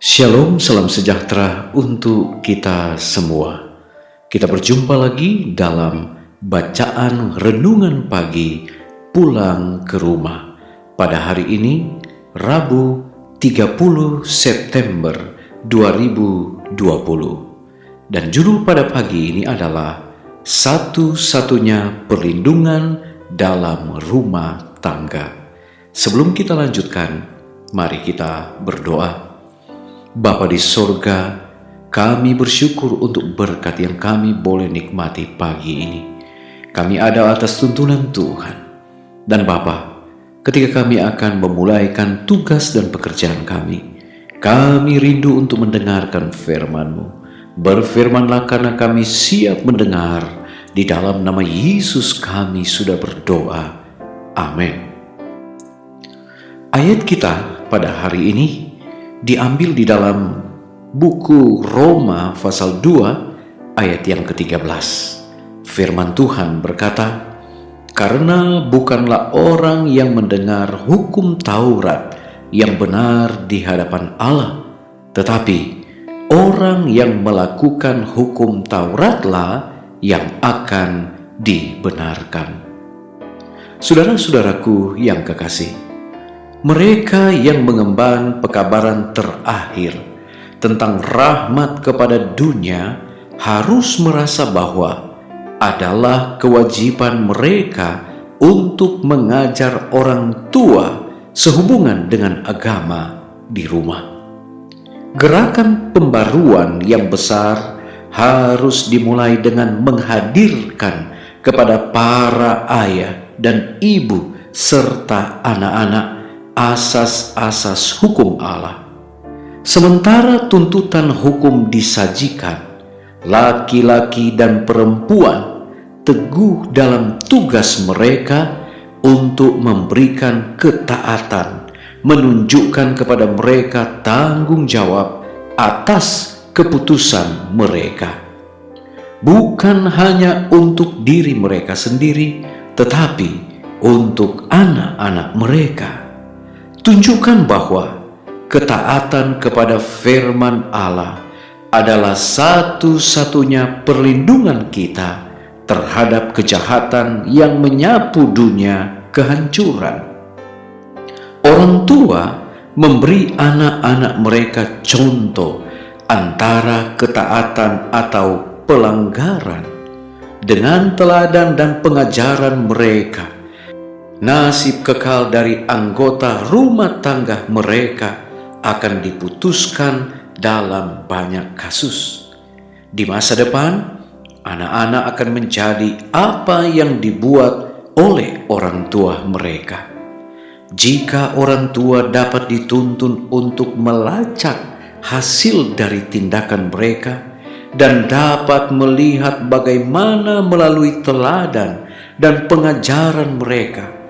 Shalom, salam sejahtera untuk kita semua. Kita berjumpa lagi dalam bacaan renungan pagi pulang ke rumah. Pada hari ini, Rabu 30 September 2020. Dan judul pada pagi ini adalah Satu-satunya perlindungan dalam rumah tangga. Sebelum kita lanjutkan, mari kita berdoa. Bapa di sorga, kami bersyukur untuk berkat yang kami boleh nikmati pagi ini. Kami ada atas tuntunan Tuhan. Dan Bapa, ketika kami akan memulaikan tugas dan pekerjaan kami rindu untuk mendengarkan firman-Mu. Berfirmanlah karena kami siap mendengar. Di dalam nama Yesus kami sudah berdoa. Amin. Ayat kita pada hari ini diambil di dalam buku Roma pasal 2 ayat yang ke-13. Firman Tuhan berkata, "Karena bukanlah orang yang mendengar hukum Taurat yang benar di hadapan Allah, tetapi orang yang melakukan hukum Tauratlah yang akan dibenarkan." Saudara-saudaraku yang kekasih, mereka yang mengemban pekabaran terakhir tentang rahmat kepada dunia harus merasa bahwa adalah kewajiban mereka untuk mengajar orang tua sehubungan dengan agama di rumah. Gerakan pembaruan yang besar harus dimulai dengan menghadirkan kepada para ayah dan ibu serta anak-anak asas-asas hukum Allah. Sementara tuntutan hukum disajikan, laki-laki dan perempuan teguh dalam tugas mereka untuk memberikan ketaatan, menunjukkan kepada mereka tanggung jawab atas keputusan mereka. Bukan hanya untuk diri mereka sendiri, tetapi untuk anak-anak mereka. Tunjukkan bahwa ketaatan kepada firman Allah adalah satu-satunya perlindungan kita terhadap kejahatan yang menyapu dunia kehancuran. Orang tua memberi anak-anak mereka contoh antara ketaatan atau pelanggaran. Dengan teladan dan pengajaran mereka, nasib kekal dari anggota rumah tangga mereka akan diputuskan dalam banyak kasus. Di masa depan, anak-anak akan menjadi apa yang dibuat oleh orang tua mereka. Jika orang tua dapat dituntun untuk melacak hasil dari tindakan mereka dan dapat melihat bagaimana melalui teladan dan pengajaran mereka,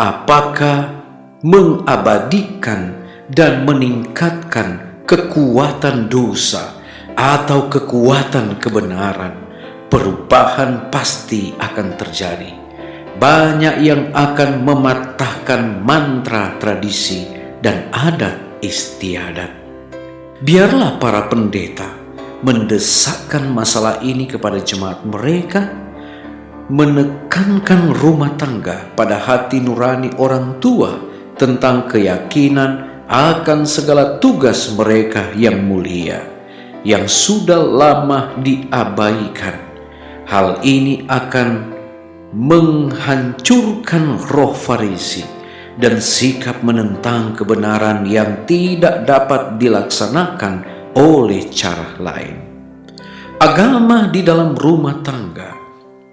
apakah mengabadikan dan meningkatkan kekuatan dosa atau kekuatan kebenaran, perubahan pasti akan terjadi. Banyak yang akan mematahkan mantra tradisi dan adat istiadat. Biarlah para pendeta mendesakkan masalah ini kepada jemaat mereka, menekankan rumah tangga pada hati nurani orang tua tentang keyakinan akan segala tugas mereka yang mulia, yang sudah lama diabaikan. Hal ini akan menghancurkan roh Farisi dan sikap menentang kebenaran yang tidak dapat dilaksanakan oleh cara lain. Agama di dalam rumah tangga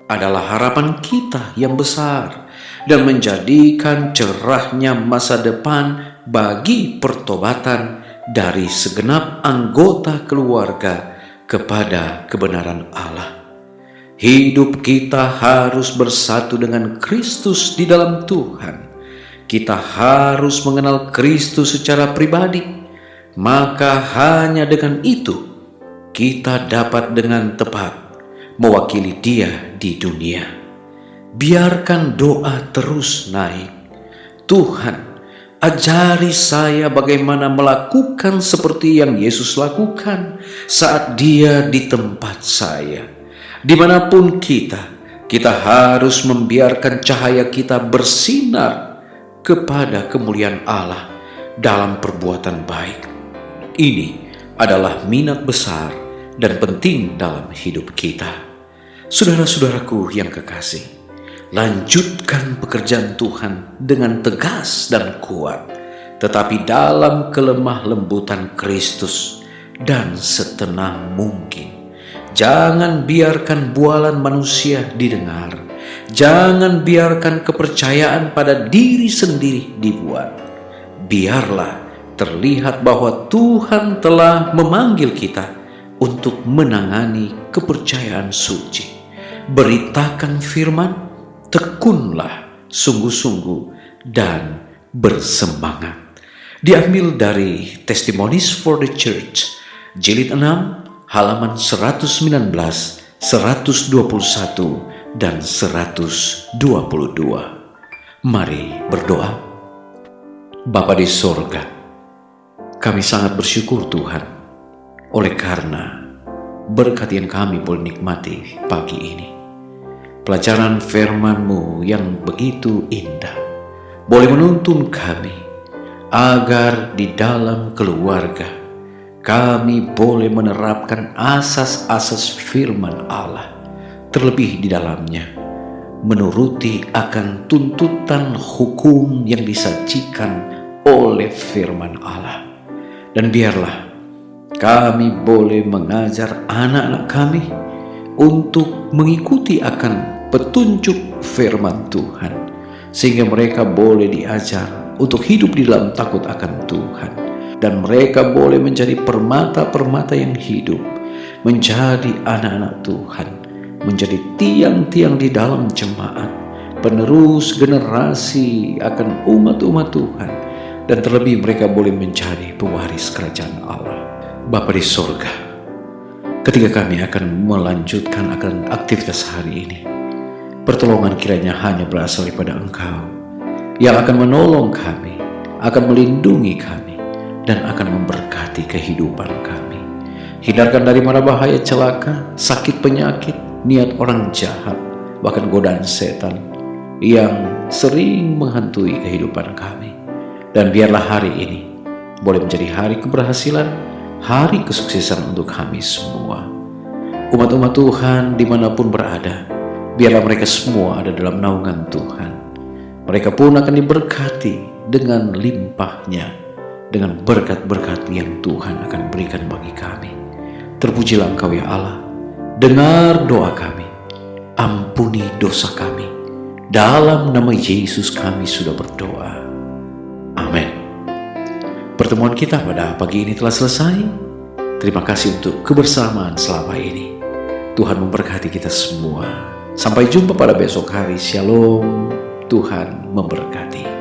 adalah harapan kita yang besar dan menjadikan cerahnya masa depan bagi pertobatan dari segenap anggota keluarga kepada kebenaran Allah. Hidup kita harus bersatu dengan Kristus di dalam Tuhan. Kita harus mengenal Kristus secara pribadi, maka hanya dengan itu kita dapat dengan tepat mewakili Dia di dunia. Biarkan doa terus naik. Tuhan, Ajari saya bagaimana melakukan seperti yang Yesus lakukan saat Dia di tempat saya. Dimanapun kita harus membiarkan cahaya kita bersinar kepada kemuliaan Allah dalam perbuatan baik. Ini adalah minat besar dan penting dalam hidup kita. Saudara-saudaraku yang kekasih, lanjutkan pekerjaan Tuhan dengan tegas dan kuat, tetapi dalam kelemah lembutan Kristus dan setenang mungkin. Jangan biarkan bualan manusia didengar. Jangan biarkan kepercayaan pada diri sendiri dibuat. Biarlah terlihat bahwa Tuhan telah memanggil kita untuk menangani kepercayaan suci. Beritakan firman, tekunlah sungguh-sungguh dan bersemangat. Diambil dari Testimonies for the Church, jilid 6, halaman 119, 121, dan 122. Mari berdoa. Bapa di sorga, kami sangat bersyukur Tuhan, oleh karena berkat yang kami boleh nikmati pagi ini. Pelajaran firman-Mu yang begitu indah boleh menuntun kami agar di dalam keluarga kami boleh menerapkan asas-asas firman Allah, terlebih di dalamnya menuruti akan tuntutan hukum yang disajikan oleh firman Allah. Dan biarlah kami boleh mengajar anak-anak kami untuk mengikuti akan petunjuk firman Tuhan, sehingga mereka boleh diajar untuk hidup di dalam takut akan Tuhan, dan mereka boleh menjadi permata-permata yang hidup, menjadi anak-anak Tuhan, menjadi tiang-tiang di dalam jemaat, penerus generasi akan umat-umat Tuhan, dan terlebih mereka boleh menjadi pewaris kerajaan Allah. Bapa di sorga, ketika kami akan melanjutkan akan aktivitas hari ini, pertolongan kiranya hanya berasal daripada Engkau, yang akan menolong kami, akan melindungi kami, dan akan memberkati kehidupan kami. Hindarkan dari mara bahaya celaka, sakit penyakit, niat orang jahat, bahkan godaan setan yang sering menghantui kehidupan kami. Dan biarlah hari ini boleh menjadi hari keberhasilan, hari kesuksesan untuk kami semua. Umat-umat Tuhan dimanapun berada, biarlah mereka semua ada dalam naungan Tuhan. Mereka pun akan diberkati dengan limpahnya, dengan berkat-berkat yang Tuhan akan berikan bagi kami. Terpujilah Engkau ya Allah. Dengar doa kami, ampuni dosa kami. Dalam nama Yesus kami sudah berdoa. Amin. Pertemuan kita pada pagi ini telah selesai. Terima kasih untuk kebersamaan selama ini. Tuhan memberkati kita semua. Sampai jumpa pada besok hari. Shalom. Tuhan memberkati.